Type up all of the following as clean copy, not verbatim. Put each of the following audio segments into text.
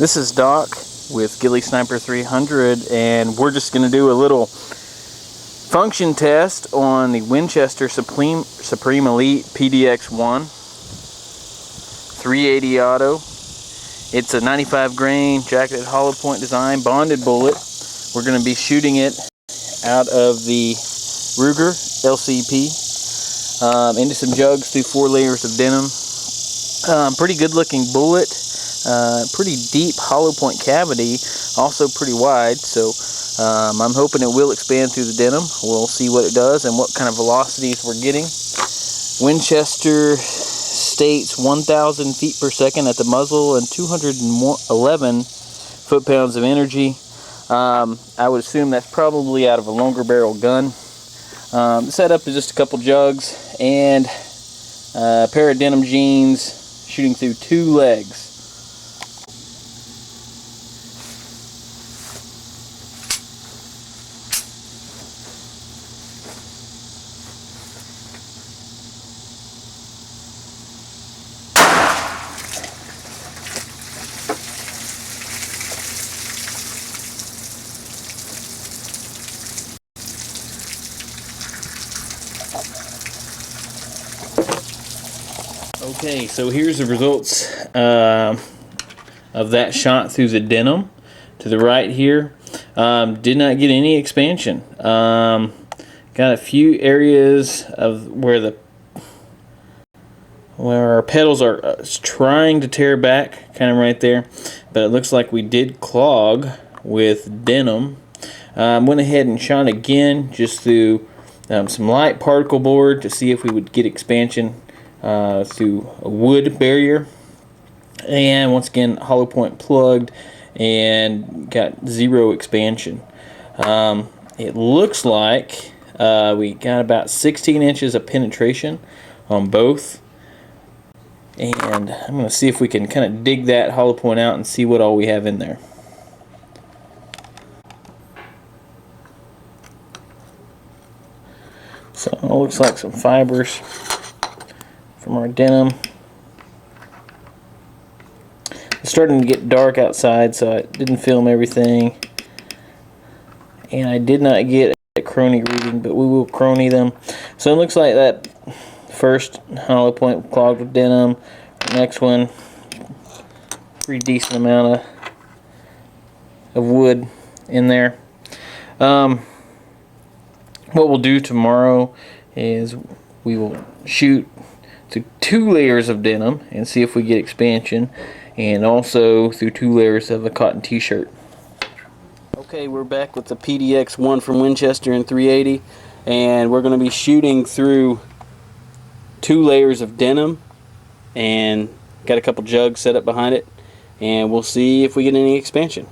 This is Doc with Ghillie Sniper 300, and we're just going to do a little function test on the Winchester Supreme Elite PDX-1 380 auto. It's a 95 grain jacketed hollow point design bonded bullet. We're going to be shooting it out of the Ruger LCP into some jugs through 4 layers of denim. Pretty good looking bullet. Pretty deep hollow point cavity, also pretty wide, so I'm hoping it will expand through the denim. We'll see what it does and what kind of velocities we're getting. Winchester states 1,000 feet per second at the muzzle and 211 foot-pounds of energy. I would assume that's probably out of a longer barrel gun. The setup is just a couple jugs and a pair of denim jeans shooting through 2 legs. Okay, so here's the results of that shot through the denim. To the right here, did not get any expansion. Got a few areas of where our petals are trying to tear back, kind of right there, but it looks like we did clog with denim. Went ahead and shot again just through some light particle board to see if we would get expansion through a wood barrier, and once again hollow point plugged and got 0 expansion. It looks like we got about 16 inches of penetration on both, and I'm going to see if we can kind of dig that hollow point out and see what all we have in there. So it looks like some fibers from our denim. It's starting to get dark outside, so I didn't film everything, and I did not get a crony reading, but we will crony them. So it looks like that first hollow point clogged with denim. The next one, pretty decent amount of wood in there. What we'll do tomorrow is we will shoot through 2 layers of denim and see if we get expansion, and also through 2 layers of a cotton t-shirt. Okay, we're back with the PDX-1 from Winchester in 380, and we're going to be shooting through 2 layers of denim, and got a couple jugs set up behind it, and we'll see if we get any expansion.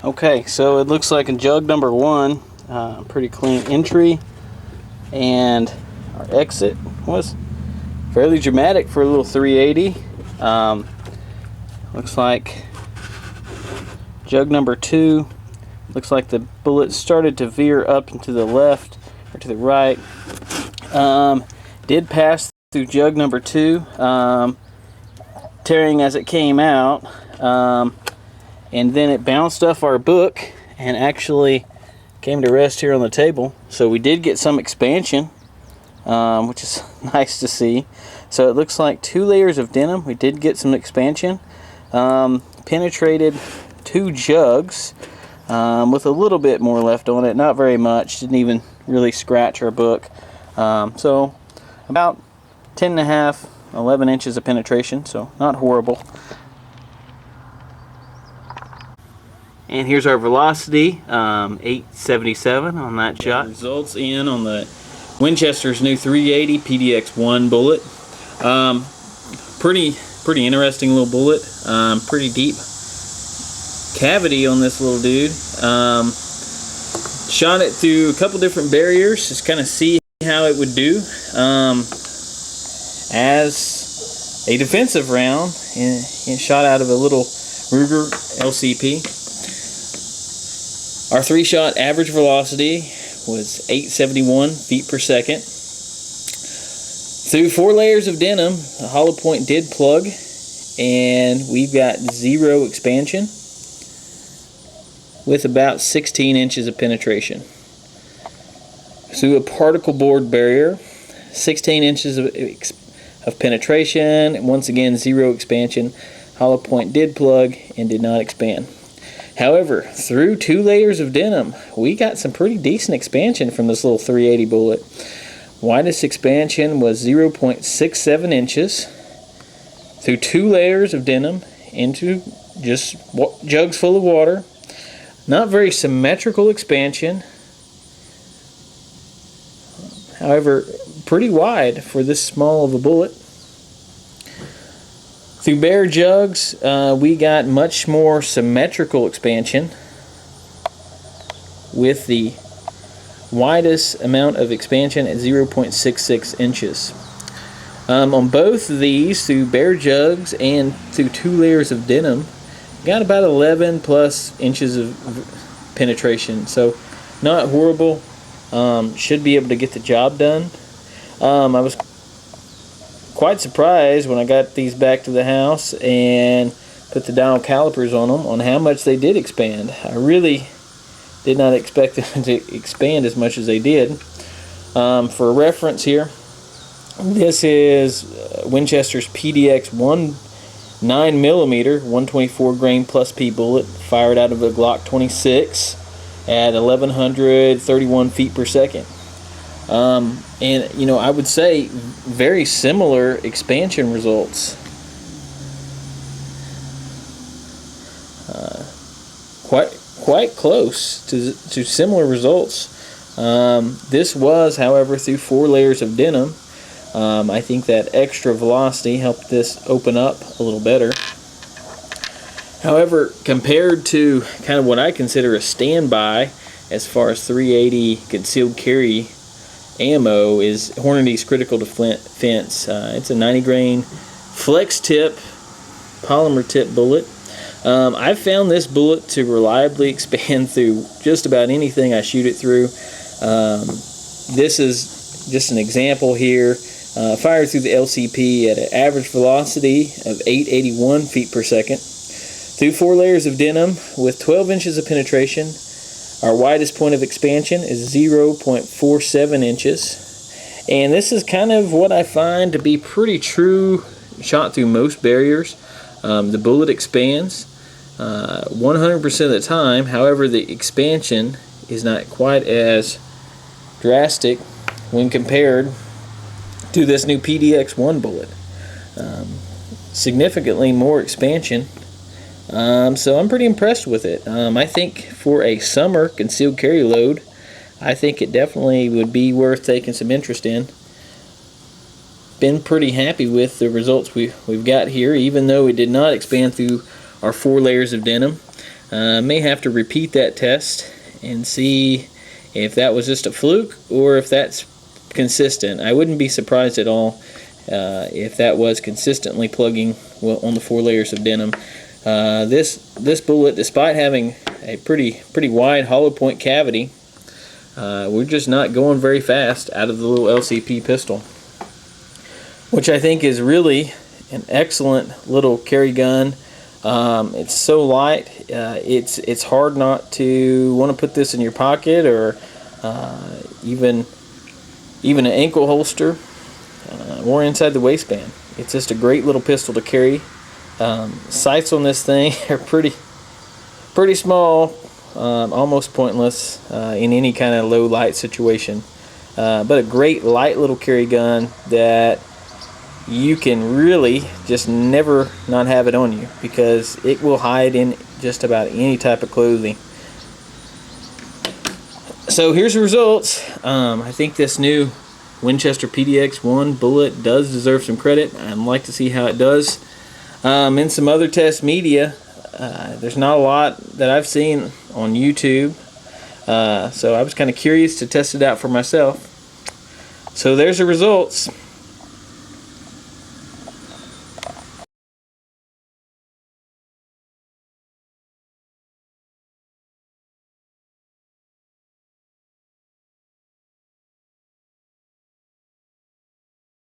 Okay, so it looks like in jug number 1, pretty clean entry, and our exit was fairly dramatic for a little 380. Looks like jug number 2, looks like the bullet started to veer up and to the left or to the right. Did pass through jug number 2, tearing as it came out. And then it bounced off our book and actually came to rest here on the table. So we did get some expansion, which is nice to see. So it looks like 2 layers of denim. We did get some expansion. Penetrated 2 jugs with a little bit more left on it. Not very much. Didn't even really scratch our book. So about 10.5, 11 inches of penetration. So not horrible. And here's our velocity, 877 on that shot. Results in on the Winchester's new 380 PDX-1 bullet. Pretty interesting little bullet. Pretty deep cavity on this little dude. Shot it through a couple different barriers, just kind of see how it would do as a defensive round, and shot out of a little Ruger LCP. Our 3-shot average velocity was 871 feet per second. Through 4 layers of denim, the hollow point did plug, and we've got 0 expansion with about 16 inches of penetration. Through a particle board barrier, 16 inches of penetration, and once again 0 expansion. Hollow point did plug and did not expand. However, through 2 layers of denim, we got some pretty decent expansion from this little 380 bullet. Widest expansion was 0.67 inches through 2 layers of denim into just jugs full of water. Not very symmetrical expansion. However, pretty wide for this small of a bullet. Through bare jugs, we got much more symmetrical expansion with the widest amount of expansion at 0.66 inches. On both of these, through bare jugs and through 2 layers of denim, got about 11 plus inches of penetration, so not horrible. Should be able to get the job done. I was quite surprised when I got these back to the house and put the dial calipers on them on how much they did expand. I really did not expect them to expand as much as they did. For reference here, this is Winchester's PDX-1 9mm 124 grain plus P bullet, fired out of a Glock 26 at 1131 feet per second. And you know, I would say very similar expansion results. Quite close to similar results. This was, however, through 4 layers of denim. I think that extra velocity helped this open up a little better. However, compared to kind of what I consider a standby as far as 380 concealed carry ammo is Hornady's Critical Defense. It's a 90 grain flex tip polymer tip bullet. I've found this bullet to reliably expand through just about anything I shoot it through. This is just an example here. Fired through the LCP at an average velocity of 881 feet per second. Through 4 layers of denim with 12 inches of penetration. Our widest point of expansion is 0.47 inches. And this is kind of what I find to be pretty true shot through most barriers. The bullet expands 100% of the time. However, the expansion is not quite as drastic when compared to this new PDX-1 bullet. Significantly more expansion. So I'm pretty impressed with it. I think for a summer concealed carry load, I think it definitely would be worth taking some interest in. Been pretty happy with the results we've got here, even though it did not expand through our 4 layers of denim. May have to repeat that test and see if that was just a fluke or if that's consistent. I wouldn't be surprised at all if that was consistently plugging on the 4 layers of denim. This bullet, despite having a pretty wide hollow point cavity, we're just not going very fast out of the little LCP pistol, which I think is really an excellent little carry gun. It's so light, it's hard not to want to put this in your pocket or even an ankle holster or inside the waistband. It's just a great little pistol to carry. Sights on this thing are pretty small, almost pointless in any kind of low light situation, but a great light little carry gun that you can really just never not have it on you, because it will hide in just about any type of clothing. So here's the results. I think this new Winchester PDX-1 bullet does deserve some credit. I'd like to see how it does in some other test media. There's not a lot that I've seen on YouTube So I was kind of curious to test it out for myself. So there's the results.